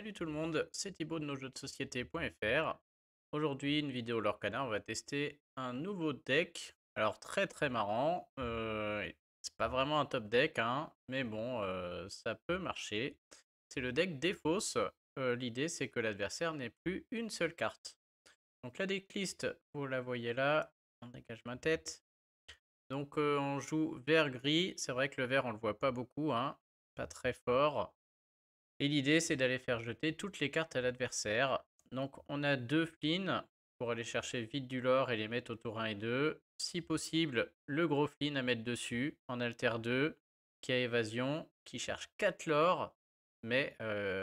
Salut tout le monde, c'est Thibaut de nosjeuxdesociété.fr. Aujourd'hui, une vidéo Lorcana, on va tester un nouveau deck. Alors très marrant, c'est pas vraiment un top deck, hein, mais bon, ça peut marcher. C'est le deck Défausse. L'idée c'est que l'adversaire n'ait plus une seule carte. Donc la decklist, vous la voyez là, on dégage ma tête. Donc on joue vert-gris, c'est vrai que le vert on le voit pas beaucoup, hein, pas très fort. Et l'idée, c'est d'aller faire jeter toutes les cartes à l'adversaire. Donc, on a 2 flins pour aller chercher vite du lore et les mettre au tour 1 et 2. Si possible, le gros flin à mettre dessus en alter 2, qui a évasion, qui cherche 4 lore, mais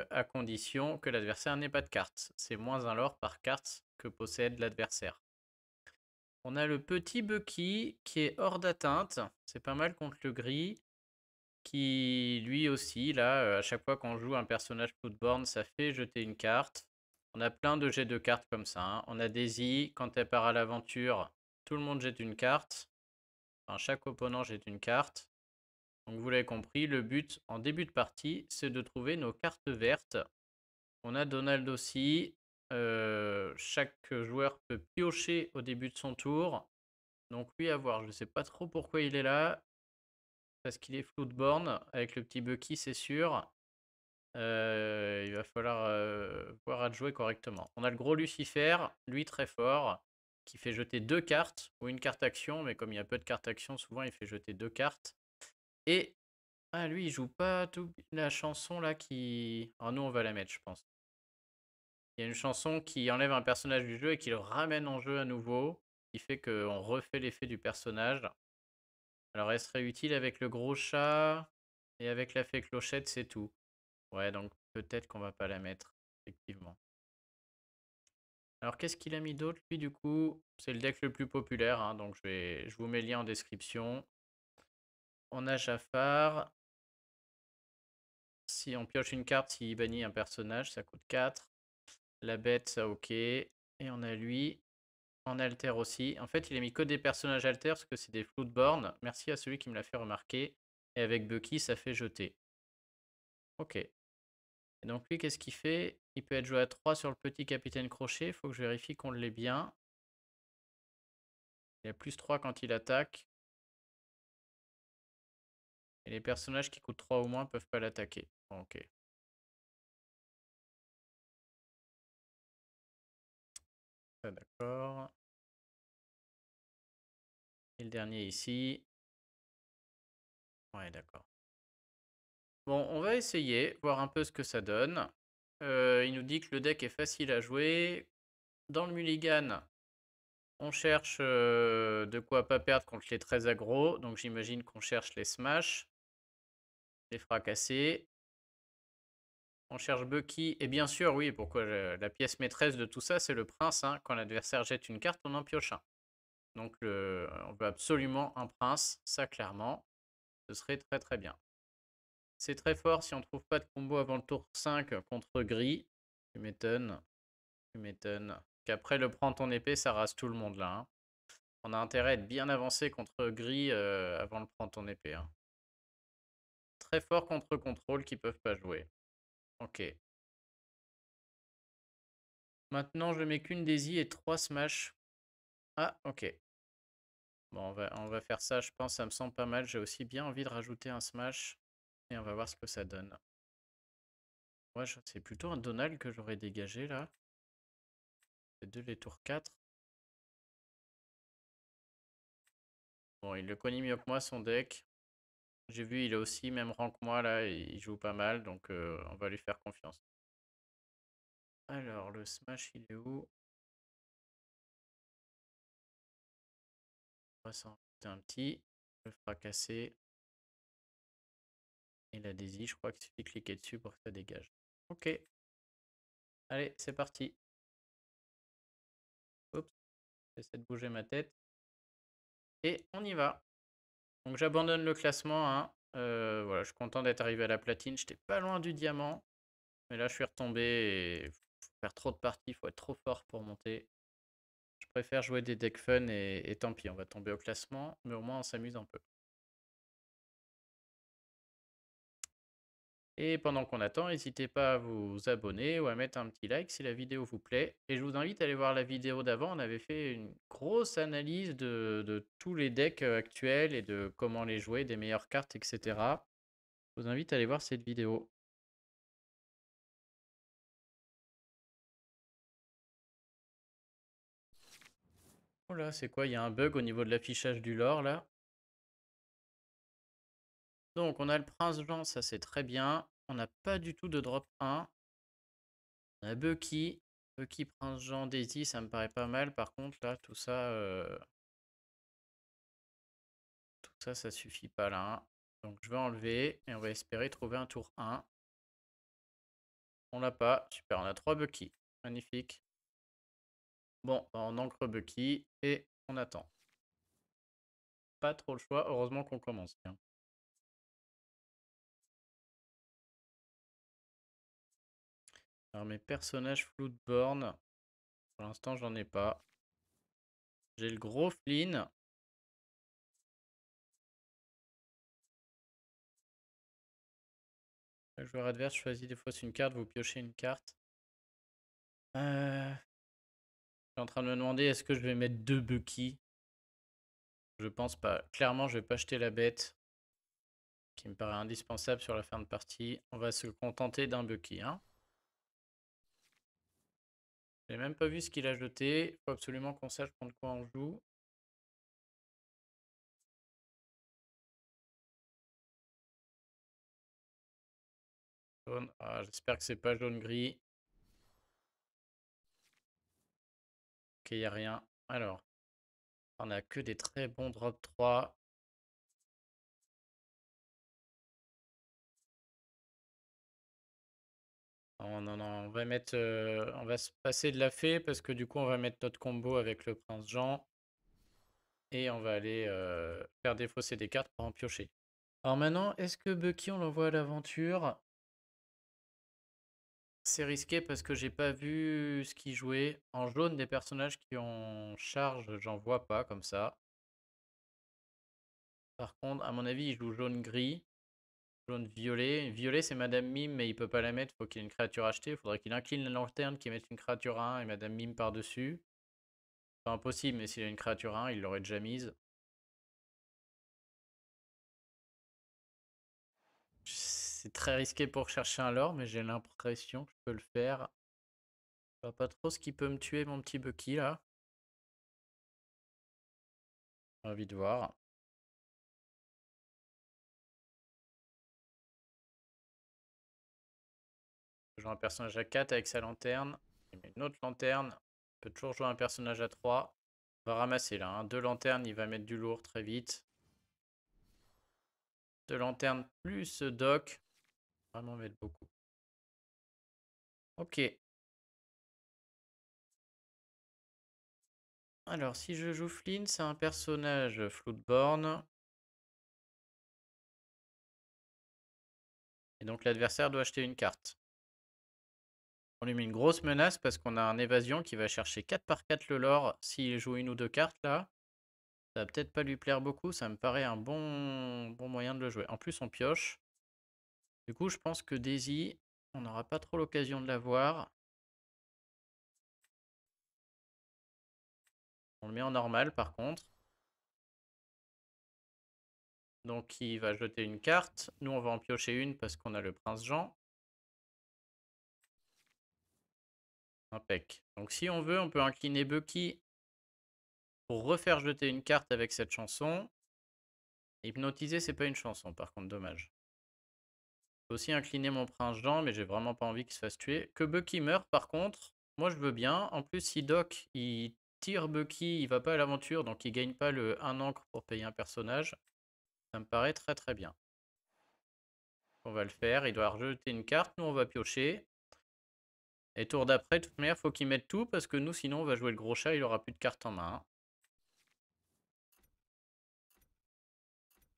à condition que l'adversaire n'ait pas de carte. C'est moins un lore par carte que possède l'adversaire. On a le petit Bucky qui est hors d'atteinte. C'est pas mal contre le gris qui lui aussi, là, à chaque fois qu'on joue un personnage Bloodborne, ça fait jeter une carte. On a plein de jets de cartes comme ça, hein. On a Daisy, quand elle part à l'aventure, tout le monde jette une carte. Enfin, chaque opponent jette une carte. Donc vous l'avez compris, le but en début de partie, c'est de trouver nos cartes vertes. On a Donald aussi. Chaque joueur peut piocher au début de son tour. Donc lui à voir, je ne sais pas trop pourquoi il est là. Parce qu'il est Floodborne, avec le petit Bucky, c'est sûr. Il va falloir voir à le jouer correctement. On a le gros Lucifer, lui très fort, qui fait jeter 2 cartes, ou une carte action, mais comme il y a peu de cartes action, souvent il fait jeter 2 cartes. Et, ah lui il joue pas tout la chanson là qui... Alors nous on va la mettre je pense. Il y a une chanson qui enlève un personnage du jeu et qui le ramène en jeu à nouveau, qui fait qu'on refait l'effet du personnage. Alors elle serait utile avec le gros chat, et avec la fée clochette c'est tout. Ouais, donc peut-être qu'on va pas la mettre, effectivement. Alors qu'est-ce qu'il a mis d'autre lui du coup? C'est le deck le plus populaire, hein, donc je vous mets le lien en description. On a Jafar. Si on pioche une carte, s'il bannit un personnage, ça coûte 4. La bête, ça ok. Et on a lui en alter aussi. En fait, il a mis que des personnages alter parce que c'est des Floodborn. Merci à celui qui me l'a fait remarquer. Et avec Bucky, ça fait jeter. Ok. Et donc lui, qu'est-ce qu'il fait? Il peut être joué à 3 sur le petit capitaine crochet. Il faut que je vérifie qu'on l'ait bien. Il a plus 3 quand il attaque. Et les personnages qui coûtent 3 ou moins peuvent pas l'attaquer. Ok. Ça, d'accord. Et le dernier ici. Ouais, d'accord. Bon, on va essayer, voir un peu ce que ça donne. Il nous dit que le deck est facile à jouer. Dans le mulligan, on cherche de quoi pas perdre contre les très aggro. Donc j'imagine qu'on cherche les smash, les fracasser. On cherche Bucky. Et bien sûr, oui, pourquoi la pièce maîtresse de tout ça, c'est le prince, hein. Quand l'adversaire jette une carte, on en pioche un. Donc on veut absolument un prince, ça clairement. Ce serait très bien. C'est très fort si on ne trouve pas de combo avant le tour 5 contre gris. Tu m'étonnes. Tu m'étonnes. Qu'après le prend ton épée, ça rase tout le monde là, hein. On a intérêt à être bien avancé contre gris avant le prend ton épée, hein. Très fort contre contrôle qui peuvent pas jouer. Ok. Maintenant, je mets qu'une Daisy et 3 smash. Ah, ok. Bon, on va faire ça, je pense, ça me semble pas mal. J'ai aussi bien envie de rajouter un smash. Et on va voir ce que ça donne. Ouais, c'est plutôt un Donald que j'aurais dégagé là. C'est 2 les tours 4. Bon, il le connaît mieux que moi son deck. J'ai vu, il est aussi même rang que moi là, et il joue pas mal, donc on va lui faire confiance. Alors, le smash, il est où? On va s'en rajouter un petit. Le fracasser. Et la Daisy, je crois qu'il suffit de cliquer dessus pour que ça dégage. Ok. Allez, c'est parti. Oups, j'essaie de bouger ma tête. Et on y va. Donc j'abandonne le classement, hein. Voilà, je suis content d'être arrivé à la platine. J'étais pas loin du diamant. Mais là, je suis retombé et faut faire trop de parties. Il faut être trop fort pour monter. Je préfère jouer des decks fun et tant pis, on va tomber au classement. Mais au moins, on s'amuse un peu. Et pendant qu'on attend, n'hésitez pas à vous abonner ou à mettre un petit like si la vidéo vous plaît. Et je vous invite à aller voir la vidéo d'avant. On avait fait une grosse analyse de tous les decks actuels et de comment les jouer, des meilleures cartes, etc. Je vous invite à aller voir cette vidéo. Oh là, c'est quoi? Il y a un bug au niveau de l'affichage du lore là. Donc on a le Prince Jean, ça c'est très bien. On n'a pas du tout de drop 1. On a Bucky. Bucky, Prince Jean, Daisy, ça me paraît pas mal. Par contre là, ça suffit pas là, hein. Donc je vais enlever et on va espérer trouver un tour 1. On l'a pas. Super, on a 3 Bucky. Magnifique. Bon, bah, on ancre Bucky et on attend. Pas trop le choix. Heureusement qu'on commence bien. Alors mes personnages Floodborn, pour l'instant j'en ai pas. J'ai le gros Flynn. Le joueur adverse choisit des fois une carte, vous piochez une carte. Je suis en train de me demander est-ce que je vais mettre 2 Bucky. Je pense pas. Clairement, je vais pas acheter la bête qui me paraît indispensable sur la fin de partie. On va se contenter d'un Bucky, hein. J'ai même pas vu ce qu'il a jeté. Faut absolument qu'on sache contre quoi on joue. Jaune. Ah, j'espère que c'est pas jaune-gris. Ok, y a rien. Alors, on a que des très bons drop 3. Non, non, non, on va mettre, on va se passer de la fée parce que du coup, on va mettre notre combo avec le prince Jean et on va aller faire défausser des cartes pour en piocher. Alors maintenant, est-ce que Bucky, on l'envoie à l'aventure? C'est risqué parce que j'ai pas vu ce qu'il jouait. En jaune, des personnages qui ont charge, j'en vois pas comme ça. Par contre, à mon avis, il joue jaune-gris, jaune-violet. Violet, c'est Madame Mime, mais il peut pas la mettre. Faut qu'il ait une créature achetée. Il faudrait qu'il incline la lanterne, qu'il mette une créature à 1 et Madame Mime par-dessus. Pas impossible, mais s'il a une créature à 1, il l'aurait déjà mise. C'est très risqué pour chercher un lore, mais j'ai l'impression que je peux le faire. Je vois pas trop ce qui peut me tuer, mon petit Bucky, là. J'ai envie de voir. Je joue un personnage à 4 avec sa lanterne. Il met une autre lanterne. Il peut toujours jouer un personnage à 3. On va ramasser là, hein. 2 lanternes, il va mettre du lourd très vite. 2 lanternes plus Doc. Vraiment mettre beaucoup. Ok. Alors, si je joue Flynn, c'est un personnage Floodborn. Et donc l'adversaire doit acheter une carte. On lui met une grosse menace parce qu'on a un évasion qui va chercher 4 par 4 le lore s'il joue une ou deux cartes là. Ça va peut-être pas lui plaire beaucoup, ça me paraît un bon moyen de le jouer. En plus on pioche. Du coup je pense que Daisy, on n'aura pas trop l'occasion de la voir. On le met en normal par contre. Donc il va jeter une carte. Nous on va en piocher une parce qu'on a le prince Jean. Impec. Donc si on veut, on peut incliner Bucky pour refaire jeter une carte avec cette chanson. Hypnotiser, c'est pas une chanson par contre, dommage. Je peux aussi incliner mon prince Jean, mais j'ai vraiment pas envie qu'il se fasse tuer. Que Bucky meure par contre, moi je veux bien. En plus, si Doc il tire Bucky, il va pas à l'aventure, donc il gagne pas le 1 encre pour payer un personnage. Ça me paraît très très bien. On va le faire, il doit rejeter une carte, nous on va piocher. Et tour d'après, de toute manière, faut qu'il mette tout, parce que nous sinon on va jouer le gros chat, il aura plus de cartes en main.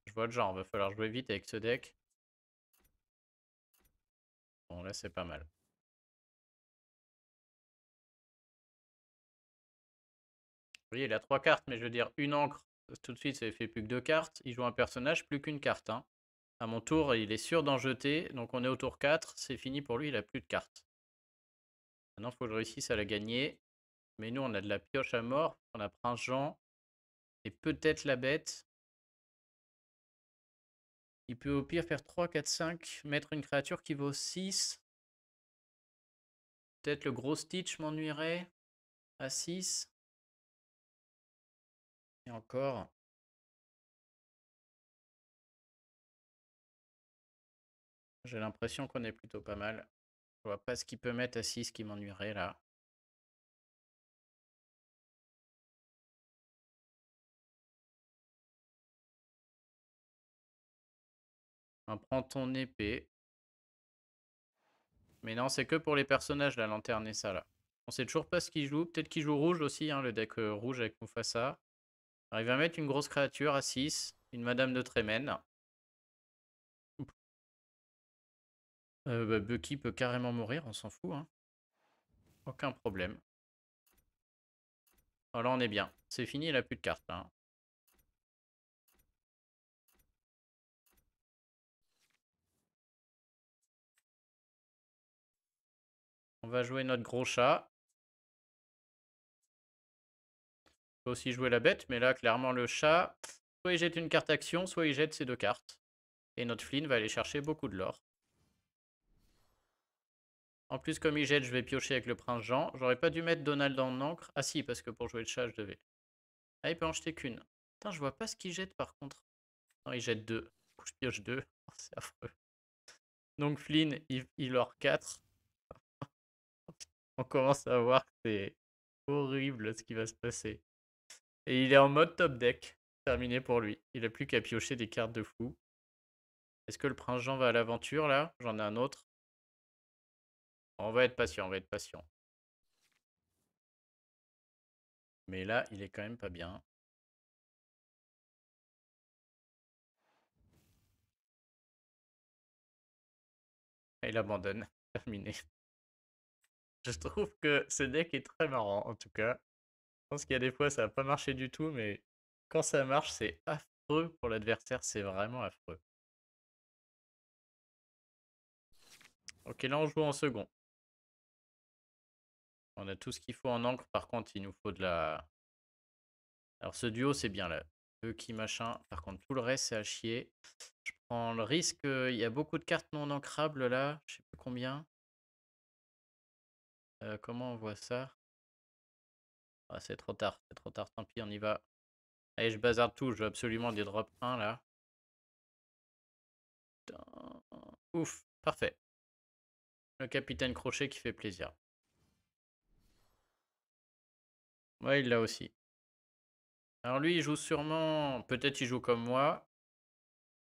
Je vois le genre, va falloir jouer vite avec ce deck. Bon là c'est pas mal. Vous voyez, il a 3 cartes, mais je veux dire, une encre, tout de suite ça fait plus que 2 cartes. Il joue un personnage, plus qu'une carte, hein. À mon tour, il est sûr d'en jeter. Donc on est au tour 4. C'est fini pour lui, il a plus de cartes. Maintenant, il faut que je réussisse à la gagner. Mais nous, on a de la pioche à mort. On a Prince Jean. Et peut-être la bête. Il peut au pire faire 3, 4, 5. Mettre une créature qui vaut 6. Peut-être le gros Stitch m'ennuierait. À 6. Et encore. J'ai l'impression qu'on est plutôt pas mal. Je vois pas ce qu'il peut mettre à 6 qui m'ennuierait là. On prend ton épée. Mais non, c'est que pour les personnages, la lanterne et ça là. On sait toujours pas ce qu'il joue. Peut-être qu'il joue rouge aussi, hein, le deck rouge avec Mufasa. Alors, il va mettre une grosse créature à 6. Une Madame de Trémène. Bucky peut carrément mourir, on s'en fout. Hein. Aucun problème. Oh, là, on est bien. C'est fini, il a plus de cartes là. Hein. On va jouer notre gros chat. On peut aussi jouer la bête, mais là, clairement, le chat, soit il jette une carte action, soit il jette ses 2 cartes. Et notre Flynn va aller chercher beaucoup de l'or. En plus, comme il jette, je vais piocher avec le prince Jean. J'aurais pas dû mettre Donald en encre. Ah si, parce que pour jouer le chat, je devais. Ah, il peut en jeter qu'une. Putain, je vois pas ce qu'il jette par contre. Non, il jette 2. Je pioche 2. Oh, c'est affreux. Donc Flynn, il or 4. On commence à voir que c'est horrible ce qui va se passer. Et il est en mode top deck. Terminé pour lui. Il a plus qu'à piocher des cartes de fou. Est-ce que le prince Jean va à l'aventure là? J'en ai un autre. On va être patient, on va être patient. Mais là, il est quand même pas bien. Et il abandonne. Terminé. Je trouve que ce deck est très marrant en tout cas. Je pense qu'il y a des fois ça va pas marcher du tout, mais quand ça marche, c'est affreux pour l'adversaire, c'est vraiment affreux. Ok, là on joue en second. On a tout ce qu'il faut en encre, par contre il nous faut de la... Alors ce duo c'est bien là, qui machin, par contre tout le reste c'est à chier. Je prends le risque, il y a beaucoup de cartes non ancrables là, je sais plus combien. Comment on voit ça? Ah c'est trop tard, tant pis on y va. Allez je bazarde tout, je veux absolument des drop 1 là. Putain. Ouf, parfait. Le capitaine Crochet qui fait plaisir. Ouais, il l'a aussi. Alors lui, il joue sûrement... Peut-être il joue comme moi.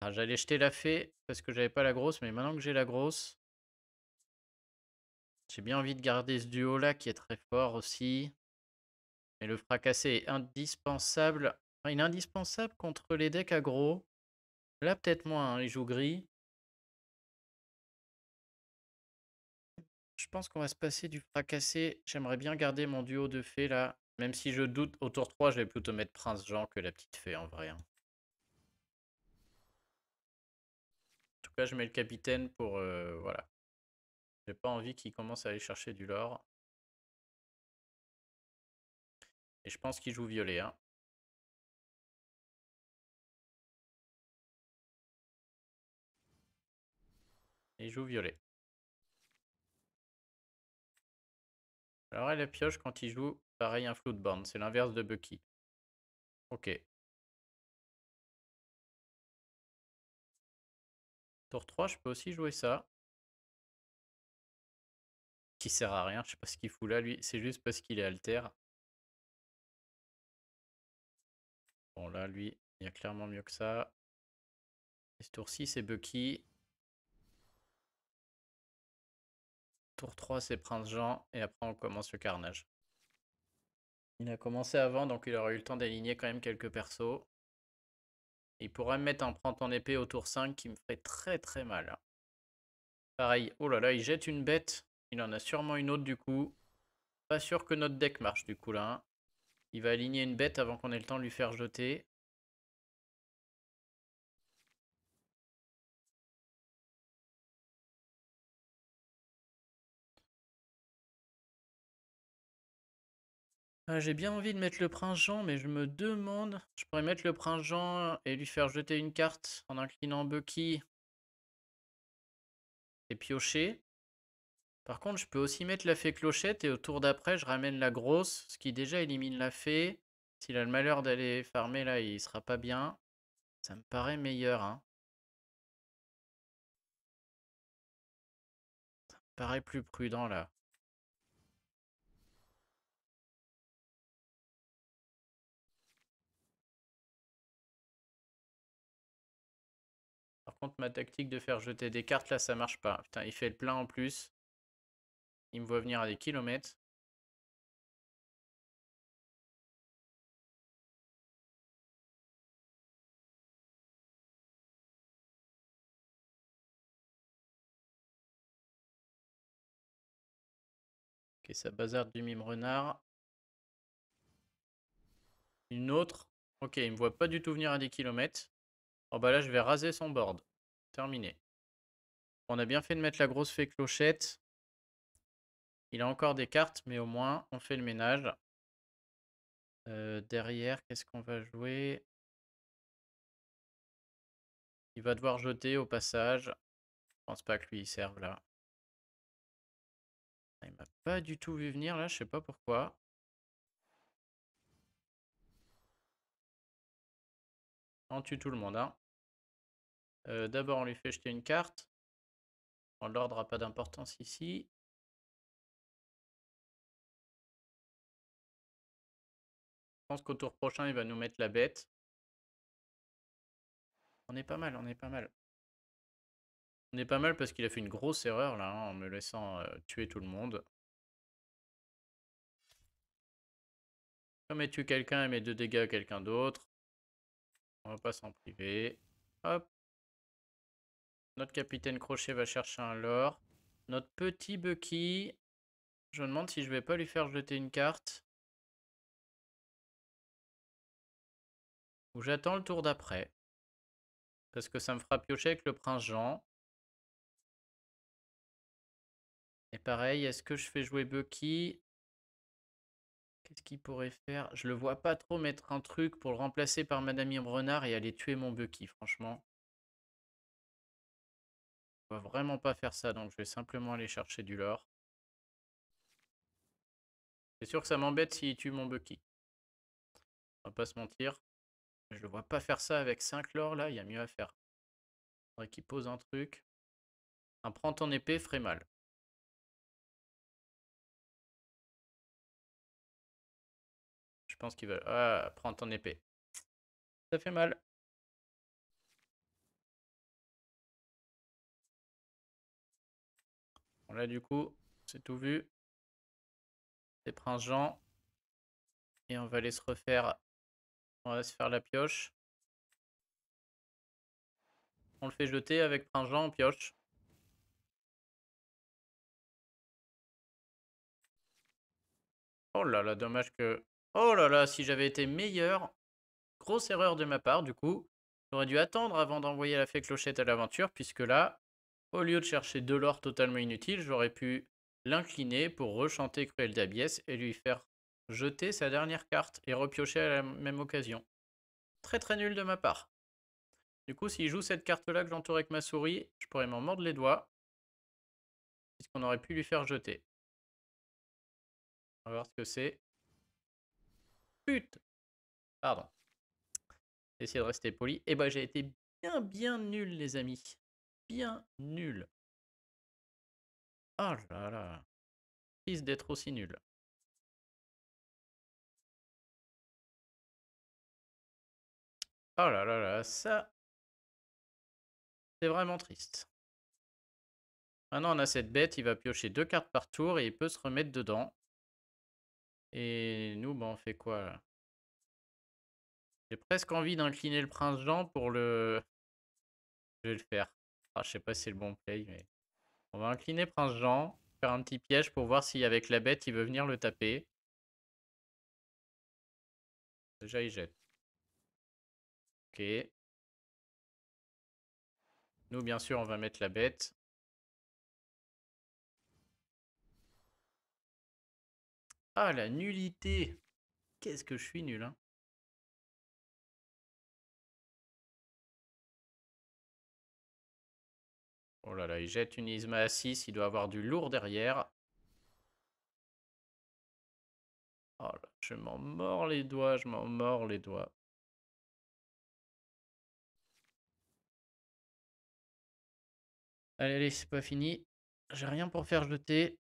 Ah, j'allais jeter la fée parce que j'avais pas la grosse, mais maintenant que j'ai la grosse, j'ai bien envie de garder ce duo-là qui est très fort aussi. Mais le fracassé est indispensable. Enfin, il est indispensable contre les decks aggro. Là, peut-être moins, hein, il joue gris. Je pense qu'on va se passer du fracassé. J'aimerais bien garder mon duo de fées là. Même si je doute, au tour 3, je vais plutôt mettre Prince Jean que la petite fée en vrai. Hein. En tout cas, je mets le capitaine pour... voilà. J'ai pas envie qu'il commence à aller chercher du lore. Et je pense qu'il joue violet. Hein. Et il joue violet. Alors elle pioche quand il joue, pareil, un Floodborn. C'est l'inverse de Bucky. Ok. Tour 3, je peux aussi jouer ça. Qui sert à rien, je sais pas ce qu'il fout là, lui. C'est juste parce qu'il est alter. Bon, là, lui, il y a clairement mieux que ça. Et ce tour-ci, c'est Bucky. Tour 3, c'est Prince Jean. Et après, on commence le carnage. Il a commencé avant, donc il aura eu le temps d'aligner quand même quelques persos. Il pourrait me mettre un prends ton épée au tour 5 qui me ferait très très mal. Pareil, oh là là, il jette une bête. Il en a sûrement une autre du coup. Pas sûr que notre deck marche du coup là. Hein. Il va aligner une bête avant qu'on ait le temps de lui faire jeter. J'ai bien envie de mettre le prince Jean, mais je me demande... Je pourrais mettre le prince Jean et lui faire jeter une carte en inclinant Bucky et piocher. Par contre, je peux aussi mettre la fée clochette et au tour d'après, je ramène la grosse, ce qui déjà élimine la fée. S'il a le malheur d'aller farmer là, il sera pas bien. Ça me paraît meilleur, hein. Ça me paraît plus prudent là. Par contre, ma tactique de faire jeter des cartes là, ça marche pas. Putain, il fait le plein en plus. Il me voit venir à des kilomètres. Ok, ça bazarde du mime renard. Une autre. Ok, il me voit pas du tout venir à des kilomètres. Oh bah là, je vais raser son board. Terminé. On a bien fait de mettre la grosse fée clochette. Il a encore des cartes, mais au moins, on fait le ménage. Derrière, qu'est-ce qu'on va jouer? Il va devoir jeter au passage. Je pense pas que lui il serve là. Il m'a pas du tout vu venir là, je sais pas pourquoi. On tue tout le monde, hein. D'abord, on lui fait jeter une carte. Bon, l'ordre n'a pas d'importance ici. Je pense qu'au tour prochain, il va nous mettre la bête. On est pas mal, on est pas mal. On est pas mal parce qu'il a fait une grosse erreur là, hein, en me laissant tuer tout le monde. Comme il tue quelqu'un et met 2 dégâts à quelqu'un d'autre. On va pas s'en priver. Hop. Notre capitaine Crochet va chercher un lore. Notre petit Bucky. Je me demande si je vais pas lui faire jeter une carte. Ou j'attends le tour d'après. Parce que ça me fera piocher avec le prince Jean. Et pareil, est-ce que je fais jouer Bucky? Qu'est-ce qu'il pourrait faire? Je le vois pas trop mettre un truc pour le remplacer par Madame Irm Renard et aller tuer mon Bucky, franchement. Je ne va vraiment pas faire ça, donc je vais simplement aller chercher du lore. C'est sûr que ça m'embête s'il tue mon Bucky. On va pas se mentir. Je le vois pas faire ça avec 5 lore là, il y a mieux à faire. Faudrait qu'il pose un truc. Un prends ton épée ferait mal. Je pense qu'il va... Ah, prends ton épée. Ça fait mal. Bon là du coup, c'est tout vu. C'est Prince Jean. Et on va aller se refaire... On va se faire la pioche. On le fait jeter avec Prince Jean en pioche. Oh là là, dommage que... Oh là là, si j'avais été meilleur... Grosse erreur de ma part, du coup. J'aurais dû attendre avant d'envoyer la fée clochette à l'aventure, puisque là, au lieu de chercher de l'or totalement inutile, j'aurais pu l'incliner pour rechanter Cruel d'Abiès et lui faire jeter sa dernière carte et repiocher à la même occasion. Très très nul de ma part. Du coup, s'il joue cette carte-là que j'entoure avec ma souris, je pourrais m'en mordre les doigts, puisqu'on aurait pu lui faire jeter. On va voir ce que c'est. Putain! Pardon. Essayer de rester poli. Et bah j'ai été bien nul les amis. Bien nul. Oh là là. Triste d'être aussi nul. Oh là là là, ça, c'est vraiment triste. Maintenant, on a cette bête, il va piocher 2 cartes par tour et il peut se remettre dedans. Et nous, bah, on fait quoi là? J'ai presque envie d'incliner le prince Jean pour le... Je vais le faire. Ah, je sais pas si c'est le bon play, mais... On va incliner prince Jean, faire un petit piège pour voir si avec la bête, il veut venir le taper. Déjà, il jette. Ok. Nous, bien sûr, on va mettre la bête. Ah, la nullité! Qu'est-ce que je suis nul, hein. Oh là là, il jette une Isma à 6, il doit avoir du lourd derrière. Oh là, je m'en mords les doigts, je m'en mords les doigts. Allez, allez, c'est pas fini. J'ai rien pour faire jeter.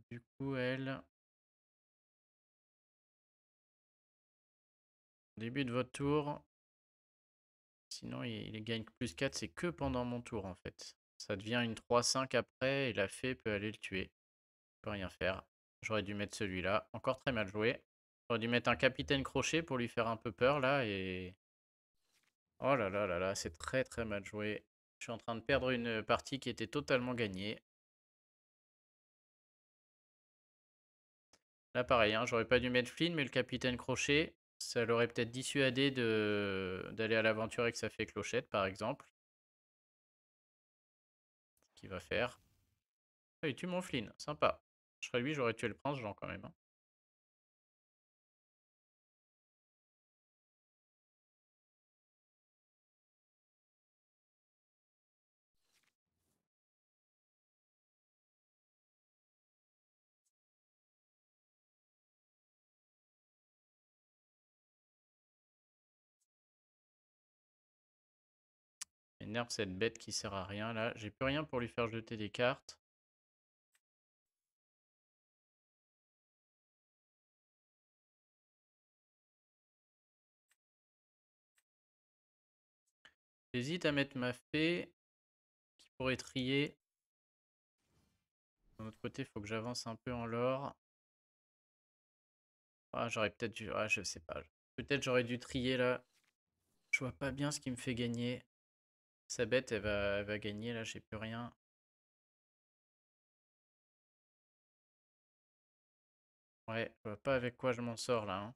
Du coup, elle... Début de votre tour. Sinon, il gagne plus 4, c'est que pendant mon tour en fait. Ça devient une 3-5 après et la fée peut aller le tuer. Je peux rien faire. J'aurais dû mettre celui-là. Encore très mal joué. J'aurais dû mettre un capitaine crochet pour lui faire un peu peur là et... Oh là là là là, c'est très très mal joué. Je suis en train de perdre une partie qui était totalement gagnée. Là pareil, hein, j'aurais pas dû mettre Flynn, mais le capitaine crochet, ça l'aurait peut-être dissuadé d'aller à l'aventure avec sa fée clochette par exemple. Ce qu'il va faire. Ah, il tue mon Flynn, sympa. Je serais lui, j'aurais tué le prince Jean quand même, hein. Énerve cette bête qui sert à rien là. J'ai plus rien pour lui faire jeter des cartes. J'hésite à mettre ma fée qui pourrait trier. D'un autre côté, il faut que j'avance un peu en lore. Ah, j'aurais peut-être dû... Ah, je sais pas. Peut-être j'aurais dû trier là. Je vois pas bien ce qui me fait gagner. Sa bête, elle va gagner là, j'ai plus rien. Ouais, je vois pas avec quoi je m'en sors là, hein.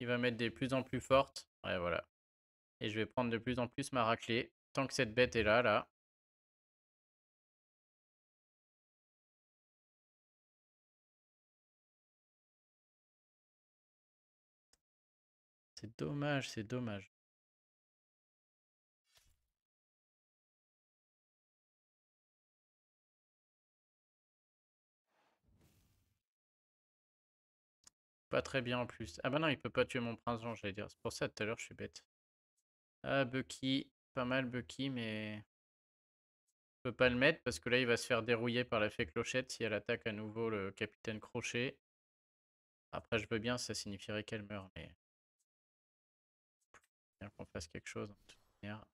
Il va mettre des plus en plus fortes. Ouais, voilà. Et je vais prendre de plus en plus ma raclée. Tant que cette bête est là, là. C'est dommage, c'est dommage. Pas très bien en plus. Ah bah non, il peut pas tuer mon prince Jean, j'allais dire. C'est pour ça tout à l'heure je suis bête. Ah, Bucky. Pas mal Bucky, mais... Je peux pas le mettre parce que là il va se faire dérouiller par la fée clochette si elle attaque à nouveau le capitaine crochet. Après je veux bien, ça signifierait qu'elle meurt, mais... Bien qu'on fasse quelque chose. De toute manière.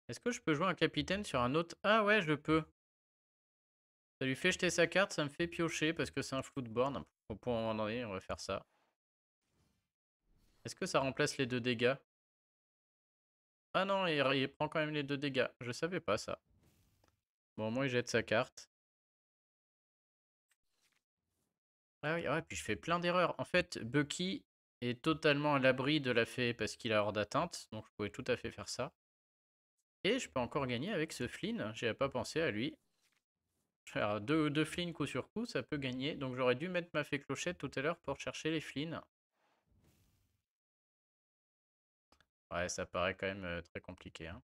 Est-ce que je peux jouer un capitaine sur un autre... Ah ouais, je peux. Ça lui fait jeter sa carte, ça me fait piocher parce que c'est un flou de borne. Pour un moment donné, on va faire ça. Est-ce que ça remplace les 2 dégâts? Ah non, il prend quand même les 2 dégâts. Je savais pas ça. Bon, au moins il jette sa carte. Ah oui, ouais, puis je fais plein d'erreurs. En fait, Bucky est totalement à l'abri de la fée parce qu'il a hors d'atteinte. Donc je pouvais tout à fait faire ça. Et je peux encore gagner avec ce Flynn. J'avais pas pensé à lui. Faire deux Flynn coup sur coup, ça peut gagner. Donc j'aurais dû mettre ma fée clochette tout à l'heure pour chercher les Flynn. Ouais, ça paraît quand même très compliqué, hein.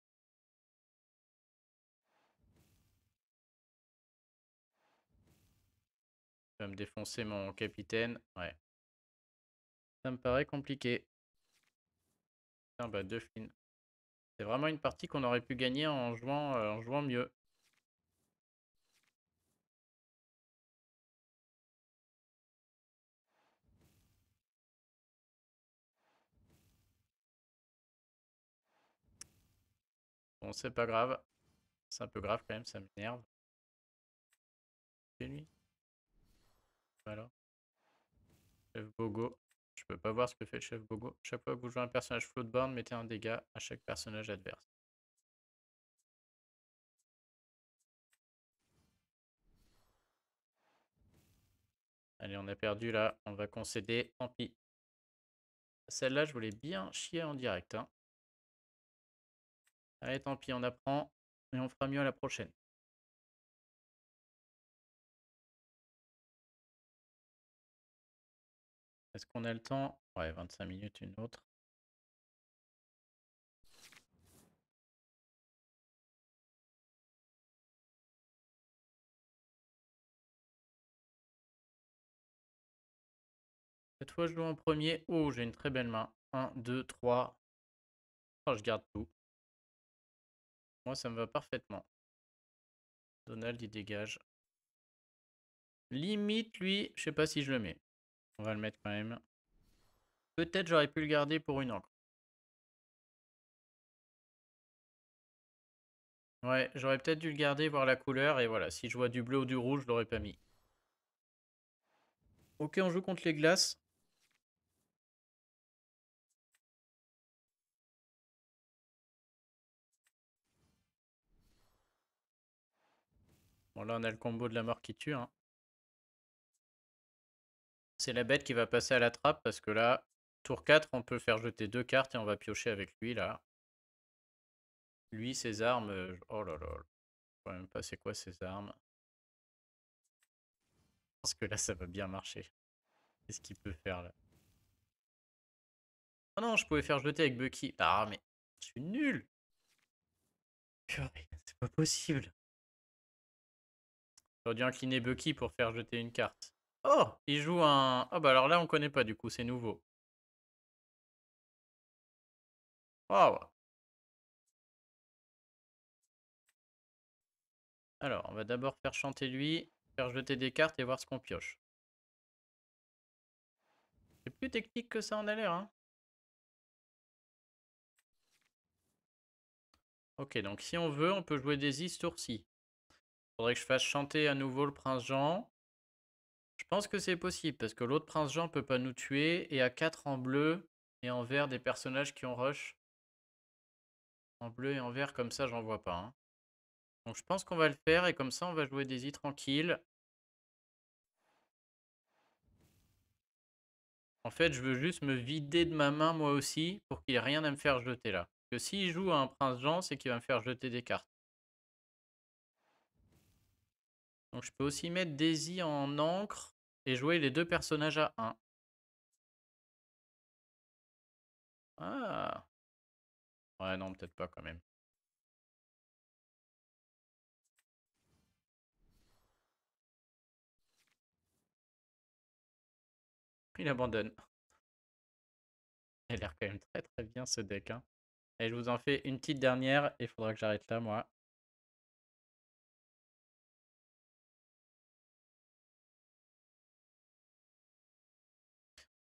Il va me défoncer mon capitaine. Ouais. Ça me paraît compliqué. Ah bah 2 Flynn. C'est vraiment une partie qu'on aurait pu gagner en jouant mieux. Bon, c'est pas grave. C'est un peu grave quand même, ça m'énerve. C'est lui. Voilà. Chef Bogo. Je peux pas voir ce que fait le chef Bogo. Chaque fois que vous jouez un personnage floatborn, mettez un dégât à chaque personnage adverse. Allez, on a perdu là. On va concéder. Tant pis. Celle-là, je voulais bien chier en direct, hein. Allez, tant pis, on apprend. Et on fera mieux à la prochaine. Est-ce qu'on a le temps? Ouais, 25 minutes, une autre. Cette fois, je joue en premier. Oh, j'ai une très belle main. 1, 2, 3. Oh, je garde tout. Moi, ça me va parfaitement. Donald, il dégage. Limite, lui, je sais pas si je le mets. On va le mettre quand même. Peut-être j'aurais pu le garder pour une encre. Ouais, j'aurais peut-être dû le garder, voir la couleur. Et voilà, si je vois du bleu ou du rouge, je l'aurais pas mis. Ok, on joue contre les glaces. Bon, là, on a le combo de la mort qui tue, hein. C'est la bête qui va passer à la trappe parce que là, tour 4, on peut faire jeter 2 cartes et on va piocher avec lui, là. Lui, ses armes... oh là là, je sais même pas c'est quoi ses armes. Parce que là, ça va bien marcher. Qu'est-ce qu'il peut faire, là? Oh non, je pouvais faire jeter avec Bucky. Ah, mais je suis nul. Purée, c'est pas possible. J'aurais dû incliner Bucky pour faire jeter une carte. Oh, il joue un... Oh bah alors là, on connaît pas du coup, c'est nouveau. Waouh. Alors, on va d'abord faire chanter lui, faire jeter des cartes et voir ce qu'on pioche. C'est plus technique que ça en a l'air, hein. Ok, donc si on veut, on peut jouer des Is tour-ci. Faudrait que je fasse chanter à nouveau le prince Jean. Je pense que c'est possible, parce que l'autre prince Jean peut pas nous tuer, et à 4 en bleu et en vert des personnages qui ont rush. En bleu et en vert, comme ça, j'en vois pas, hein. Donc je pense qu'on va le faire, et comme ça, on va jouer des I tranquilles. En fait, je veux juste me vider de ma main, moi aussi, pour qu'il ait rien à me faire jeter, là. Parce que s'il joue à un prince Jean, c'est qu'il va me faire jeter des cartes. Donc je peux aussi mettre Daisy en encre, et jouer les deux personnages à 1. Ah. Ouais, non, peut-être pas quand même. Il abandonne. Il a l'air quand même très très bien ce deck, hein. Et je vous en fais une petite dernière et il faudra que j'arrête là, moi.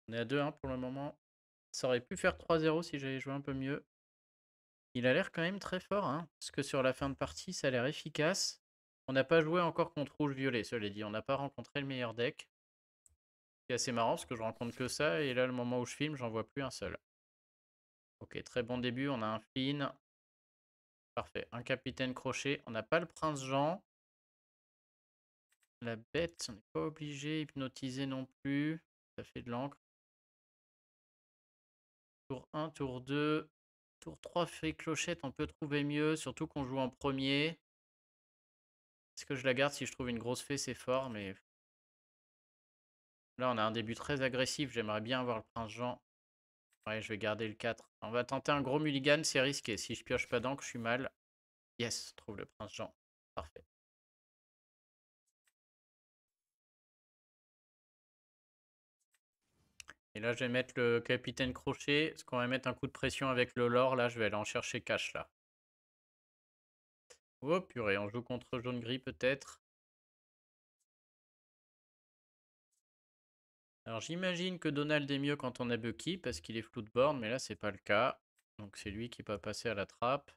On est à 2-1 pour le moment. Ça aurait pu faire 3-0 si j'avais joué un peu mieux. Il a l'air quand même très fort, hein, parce que sur la fin de partie, ça a l'air efficace. On n'a pas joué encore contre rouge-violet, cela dit. On n'a pas rencontré le meilleur deck. C'est assez marrant parce que je rencontre que ça, et là, le moment où je filme, j'en vois plus un seul. Ok, très bon début. On a un Flynn. Parfait. Un capitaine crochet. On n'a pas le prince Jean. La bête, on n'est pas obligé. Hypnotiser non plus. Ça fait de l'encre. Tour 1, tour 2. Tour 3, fait clochette. On peut trouver mieux. Surtout qu'on joue en premier. Est-ce que je la garde? Si je trouve une grosse fée, c'est fort. Mais là, on a un début très agressif. J'aimerais bien avoir le prince Jean. Ouais, je vais garder le 4. On va tenter un gros mulligan. C'est risqué. Si je pioche pas d'encre, je suis mal. Yes, trouve le prince Jean. Parfait. Et là, je vais mettre le capitaine crochet. Parce qu'on va mettre un coup de pression avec le lore. Là, je vais aller en chercher cash là. Oh purée, on joue contre jaune-gris peut-être. Alors j'imagine que Donald est mieux quand on a Bucky parce qu'il est flou de borne, mais là c'est pas le cas. Donc c'est lui qui peut passer à la trappe.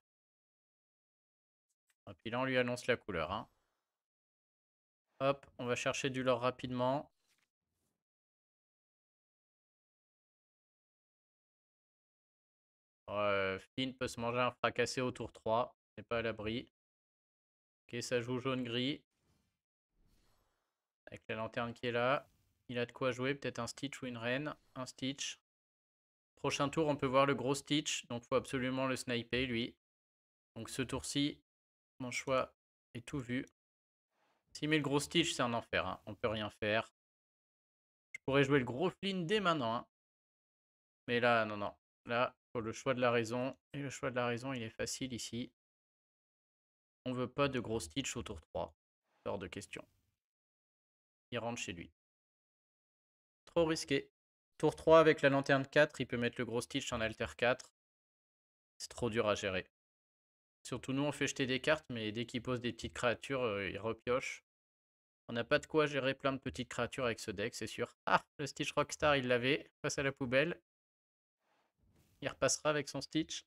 Et puis là on lui annonce la couleur, hein. Hop, on va chercher du lore rapidement. Flynn peut se manger un fracassé au tour 3. C'est pas à l'abri. Ok, ça joue jaune-gris. Avec la lanterne qui est là. Il a de quoi jouer, peut-être un Stitch ou une reine. Un Stitch. Prochain tour, on peut voir le gros Stitch. Donc faut absolument le sniper lui. Donc ce tour-ci, mon choix est tout vu. S'il met le gros Stitch, c'est un enfer, hein. On peut rien faire. Je pourrais jouer le gros Flynn dès maintenant, hein. Mais là, non, non. Là, faut le choix de la raison. Et le choix de la raison, il est facile ici. On veut pas de gros Stitch au tour 3. Hors de question. Il rentre chez lui. Trop risqué. Tour 3 avec la lanterne 4, il peut mettre le gros Stitch en alter 4. C'est trop dur à gérer. Surtout nous, on fait jeter des cartes, mais dès qu'il pose des petites créatures, il repioche. On n'a pas de quoi gérer plein de petites créatures avec ce deck, c'est sûr. Ah, le Stitch Rockstar, il l'avait. Face à la poubelle. Il repassera avec son Stitch.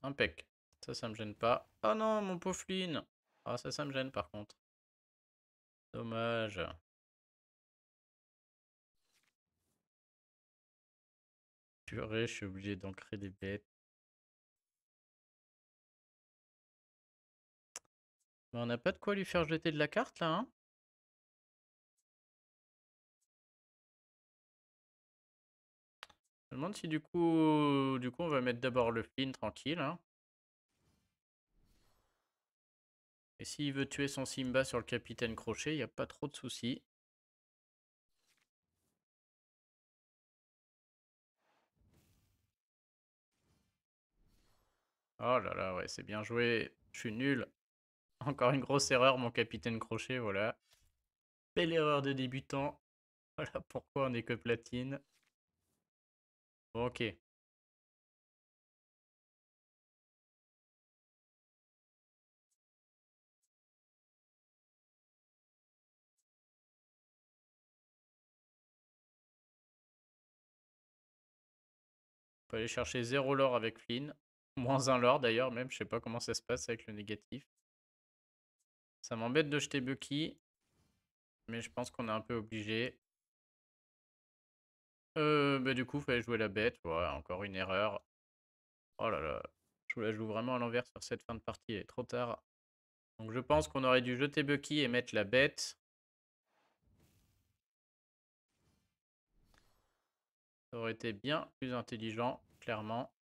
Impec. Ça me gêne pas. Oh non, mon pauvre Flynn. Ah, ça me gêne par contre. Dommage. Purée, je suis obligé d'ancrer des bêtes. Mais on n'a pas de quoi lui faire jeter de la carte là, hein. Je me demande si du coup on va mettre d'abord le Flynn tranquille, hein. Et s'il veut tuer son Simba sur le capitaine Crochet, il n'y a pas trop de soucis. Oh là là, ouais, c'est bien joué. Je suis nul. Encore une grosse erreur, mon capitaine Crochet, voilà. Belle erreur de débutant. Voilà pourquoi on est que platine. Bon, ok. On peut aller chercher 0 lore avec Flynn. Moins 1 lore d'ailleurs, même. Je sais pas comment ça se passe avec le négatif. Ça m'embête de jeter Bucky. Mais je pense qu'on est un peu obligé. Bah du coup, fallait jouer la bête. Voilà, encore une erreur. Oh là là. Je la joue vraiment à l'envers sur cette fin de partie. Il est trop tard. Donc je pense qu'on aurait dû jeter Bucky et mettre la bête. Ça aurait été bien plus intelligent, clairement.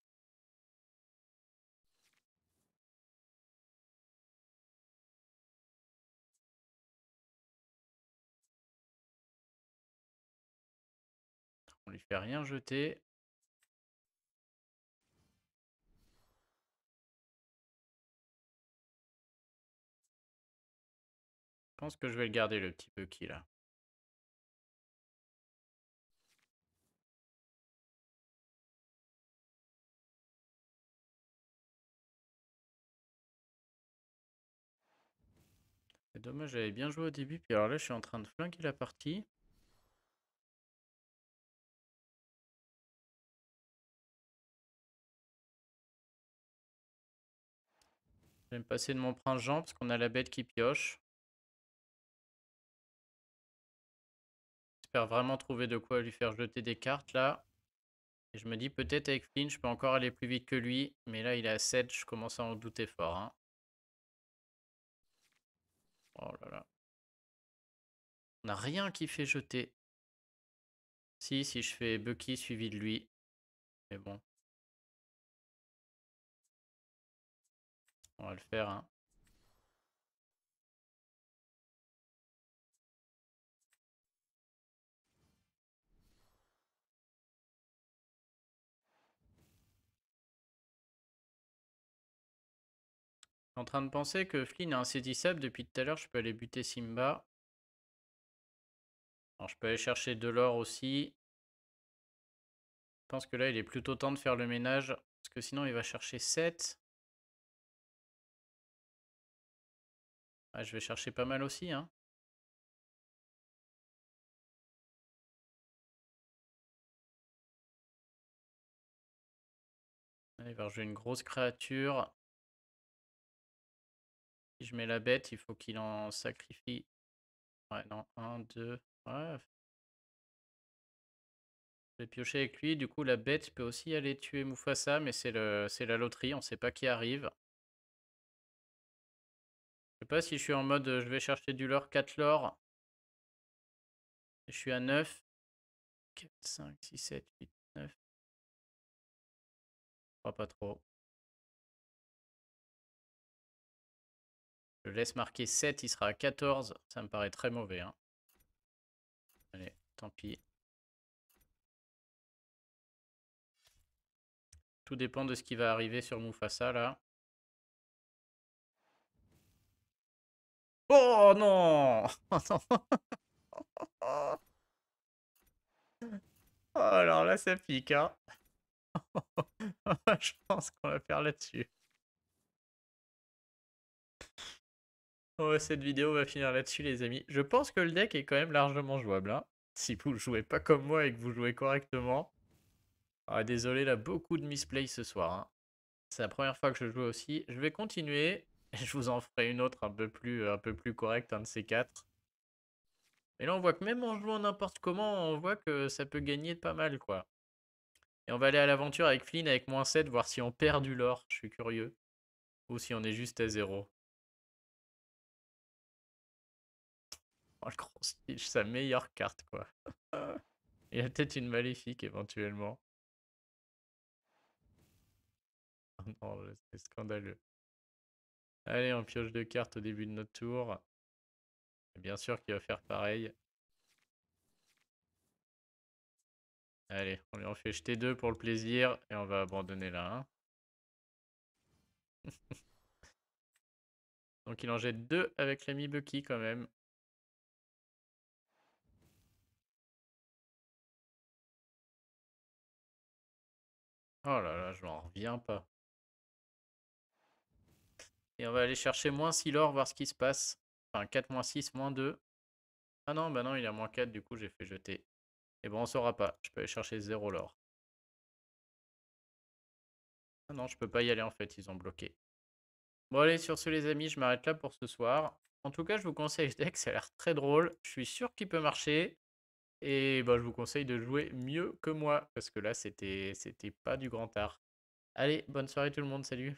On lui fait rien jeter. Je pense que je vais le garder, le petit Bucky là. C'est dommage, j'avais bien joué au début. Puis alors là, je suis en train de flinguer la partie. Je vais me passer de mon prince Jean parce qu'on a la bête qui pioche. J'espère vraiment trouver de quoi lui faire jeter des cartes là. Et je me dis peut-être avec Flynn, je peux encore aller plus vite que lui. Mais là, il est à 7, je commence à en douter fort, hein. Oh là là. On n'a rien qui fait jeter. Si je fais Bucky suivi de lui. Mais bon, on va le faire, hein. Je suis en train de penser que Flynn a insaisissable. Depuis tout à l'heure, je peux aller buter Simba. Alors, je peux aller chercher de l'or aussi. Je pense que là, il est plutôt temps de faire le ménage. Parce que sinon, il va chercher 7. Ah, je vais chercher pas mal aussi, hein. Là, il va rejouer une grosse créature. Si je mets la bête, il faut qu'il en sacrifie. Ouais, non, un, deux. Ouais, je vais piocher avec lui. Du coup, la bête peut aussi aller tuer Mufasa, mais c'est la loterie. On sait pas qui arrive. Je sais pas si je suis en mode je vais chercher du lore, 4 lore. Et je suis à 9. 4, 5, 6, 7, 8. 9. Je crois pas trop. Je laisse marquer 7, il sera à 14. Ça me paraît très mauvais, hein. Allez, tant pis. Tout dépend de ce qui va arriver sur Mufasa, là. Oh non! Oh, alors là, ça pique, hein. Je pense qu'on va faire là-dessus. Ouais, cette vidéo va finir là-dessus, les amis. Je pense que le deck est quand même largement jouable, hein. Si vous ne jouez pas comme moi et que vous jouez correctement. Ah, désolé, là, beaucoup de misplay ce soir, hein. C'est la première fois que je joue aussi. Je vais continuer. Et je vous en ferai une autre un peu plus correcte, un de ces quatre. Et là, on voit que même en jouant n'importe comment, on voit que ça peut gagner pas mal, quoi. Et on va aller à l'aventure avec Flynn avec -7, voir si on perd du lore. Je suis curieux. Ou si on est juste à 0. Oh, le gros Stitch, sa meilleure carte, quoi. Il y a peut-être une maléfique, éventuellement. Oh non, c'est scandaleux. Allez, on pioche deux cartes au début de notre tour. Et bien sûr qu'il va faire pareil. Allez, on lui en fait jeter deux pour le plaisir. Et on va abandonner là. Hein. Donc il en jette deux avec l'ami Bucky quand même. Oh là là, je m'en reviens pas. Et on va aller chercher -6 l'or, voir ce qui se passe. Enfin, 4 -6, -2. Ah non, bah non, il a -4, du coup j'ai fait jeter. Et bon, on saura pas. Je peux aller chercher 0 l'or. Ah non, je peux pas y aller en fait, ils ont bloqué. Bon allez, sur ce les amis, je m'arrête là pour ce soir. En tout cas, je vous conseille ce deck, ça a l'air très drôle. Je suis sûr qu'il peut marcher. Et bah, je vous conseille de jouer mieux que moi, parce que là, c'était pas du grand art. Allez, bonne soirée tout le monde, salut!